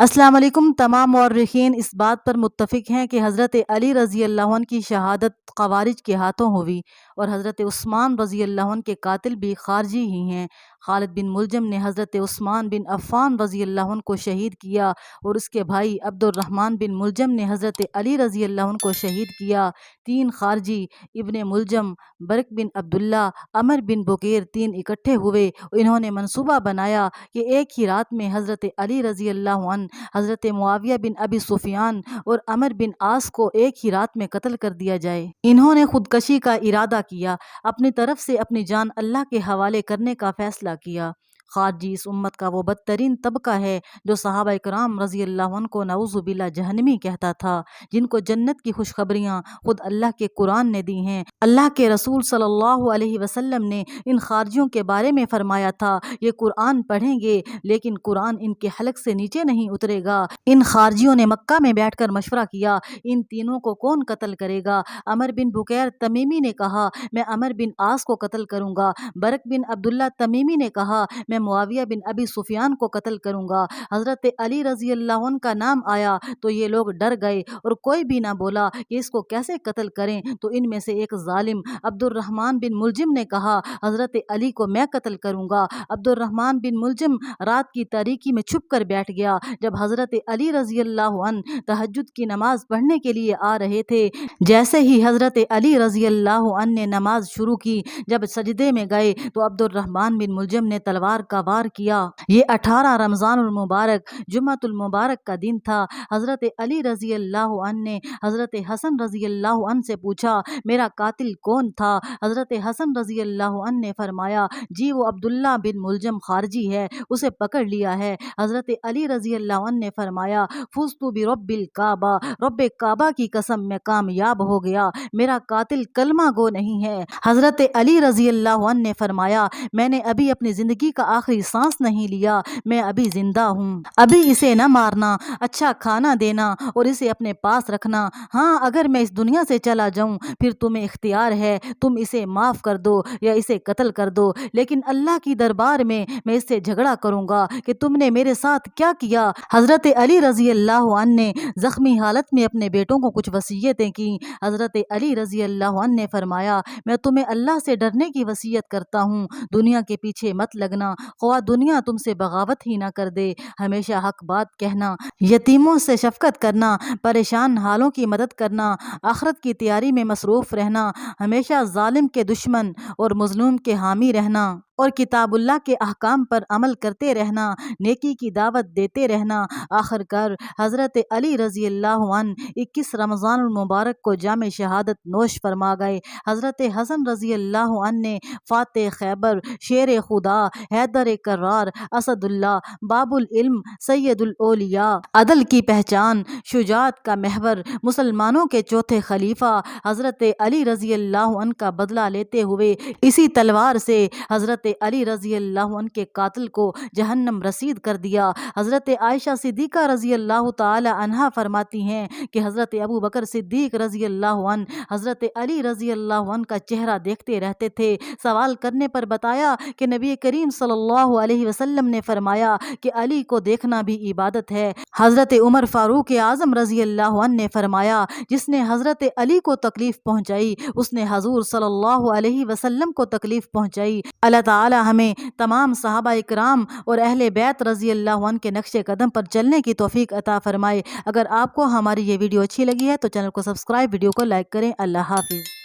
अस्सलाम वालेकुम। तमाम मौर्रिखीन इस बात पर मुत्तफ़िक हैं कि हज़रत अली रज़ी अल्लाह अन्हु की शहादत ख़वारिज के हाथों हुई और हज़रत उस्मान रज़ी अल्लाह अन्हु के कातिल भी ख़ारजी ही हैं। खालिद बिन मुलजम ने हज़रत उस्मान बिन अफ़्फ़ान रज़ी अल्लाह अन्हु को शहीद किया और उसके भाई अब्दुर्रहमान बिन मुलजम ने हज़रत अली रज़ी अल्लाह अन्हु को शहीद किया। तीन ख़ारजी इब्ने मुलजम, बरक बिन अब्दुल्ला, अमर बिन बुकैर तीन इकट्ठे हुए। इन्होंने मंसूबा बनाया कि एक ही रात में हज़रत अली रज़ी अल्लाह अन्हु, हज़रत मुआविया बिन अबी सुफियान और अमर बिन आस को एक ही रात में कत्ल कर दिया जाए। इन्होंने खुदकशी का इरादा किया, अपनी तरफ से अपनी जान अल्लाह के हवाले करने का फैसला किया। खारजी इस उम्मत का वो बदतरीन तबका है जो सहाबा इकराम रज़ी अल्लाह अन्हु को नऊज़ुबिल्लाह जहन्नमी कहता था, जिनको जन्नत की खुशखबरियाँ खुद अल्लाह के कुरान ने दी हैं। अल्लाह के रसूल सल्लल्लाहु अलैहि वसल्लम ने इन खारजियों के बारे में फरमाया था, ये कुरान पढ़ेंगे लेकिन कुरान इनके हलक से नीचे नहीं उतरेगा। इन खारजियों ने मक्का में बैठकर मशवरा किया, इन तीनों को कौन कत्ल करेगा। अमर बिन बुकैर तमीमी ने कहा, मैं अमर बिन आस को कत्ल करूंगा। बरक बिन अब्दुल्ला तमीमी ने कहा, मैं मुआविया बिन अबी सुफियान को कत्ल करूंगा। हज़रत अली रज़ी अल्लाह अन्हु का नाम आया तो ये लोग डर गए और कोई भी ना बोला कि इसको कैसे कत्ल करें। तो इनमें से एक जालिम अब्दुर्रहमान बिन मुलजिम ने कहा, हज़रत अली को मैं कत्ल करूंगा। अब्दुर्रहमान बिन मुलजिम रात की तारीकी में छुप कर बैठ गया। जब हज़रत अली रज़ी अल्लाह अन्हु तहज्जुद की नमाज पढ़ने के लिए आ रहे थे, जैसे ही हज़रत अली रज़ी अल्लाह अन्हु ने नमाज शुरू की, जब सजदे में गए तो अब्दुर्रहमान बिन मुलजिम ने तलवार का वार किया। ये 18 रमज़ानुल मुबारक जुम्मतुल मुबारक का दिन था। हज़रत अली रज़ी अल्लाह अन्हु ने हज़रत हसन रज़ी अल्लाह अन्हु से पूछा, मेरा कातिल कौन था। हज़रत हसन रज़ी अल्लाह अन्हु ने फरमाया, जी वो अब्दुल्ला बिन मुलजम खारजी है, उसे पकड़ लिया है। हज़रत अली रज़ी अल्लाह अन्हु ने फरमाया, फुज़्तु बिरब्बिल काबा, रब्बे काबा की कसम मैं कामयाब हो गया, मेरा कातिल कलमा गो नहीं है। हज़रत अली रज़ी अल्लाह अन्हु ने फरमाया, मैंने अभी अपनी ज़िंदगी का आखिरी सांस नहीं लिया, मैं अभी जिंदा हूँ। अभी इसे न मारना, अच्छा खाना देना और इसे अपने पास रखना। हाँ, अगर मैं इस दुनिया से चला जाऊँ फिर तुम्हें इख्तियार है, तुम इसे माफ़ कर दो या इसे कत्ल कर दो, लेकिन अल्लाह की दरबार में मैं इससे झगड़ा करूँगा कि तुमने मेरे साथ क्या किया। हज़रत अली रज़ी अल्लाह अन्हु ने ज़ख्मी हालत में अपने बेटों को कुछ वसीयतें की। हज़रत अली रज़ी अल्लाह अन्हु ने फरमाया, मैं तुम्हें अल्लाह से डरने की वसीयत करता हूँ, दुनिया के पीछे मत लगना, ख्वाह दुनिया तुमसे बगावत ही ना कर दे। हमेशा हक बात कहना, यतीमों से शफकत करना, परेशान हालों की मदद करना, आखिरत की तैयारी में मसरूफ़ रहना, हमेशा जालिम के दुश्मन और मज़लूम के हामी रहना और किताबुल्लाह के अहकाम पर अमल करते रहना, नेकी की दावत देते रहना। आखिरकार हज़रत अली रज़ी अल्लाह अन्हु 21 रमज़ानुल मुबारक को जामे शहादत नोश फरमा गए। हज़रत हसन रज़ी अल्लाह अन्हु ने फ़ाते खैबर, शेर खुदा, हैदर करार, असदुल्ला, बाबुल इल्म, सैयदुल औलिया, अदल की पहचान, शुजात का महवर, मुसलमानों के चौथे खलीफा हज़रत अली रज़ी अल्लाह अन्हु का बदला लेते हुए इसी तलवार से हज़रत अली रज़ी अल्लाह अन्हु के कातिल को जहन्नम रसीद कर दिया। हज़रत आयशा सिद्दीक़ा रज़ी अल्लाह ताला अन्हा फरमाती हैं कि हज़रत अबू बकर सिद्दीक़ रज़ी अल्लाह अन्हु हज़रत अली रज़ी अल्लाह अन्हु का चेहरा देखते रहते थे। सवाल करने पर बताया कि नबी करीम सल्लल्लाहु अलैहि वसल्लम ने फरमाया कि अली को देखना भी इबादत है। हज़रत उमर फ़ारूक आज़म रज़ी अल्लाह अन्हु ने फरमाया, जिसने हज़रत अली को तकलीफ़ पहुँचाई उसने हज़ूर सल्लल्लाहु अलैहि वसल्लम को तकलीफ़ पहुँचाई। अल्लाह ताला हमें तमाम सहाबा इकराम और अहले बैत रज़ी अल्लाह अन्हु के नक्शे कदम पर चलने की तौफ़ीक अता फ़रमाए। अगर आपको हमारी ये वीडियो अच्छी लगी है तो चैनल को सब्सक्राइब, वीडियो को लाइक करें। अल्लाह हाफ़िज़।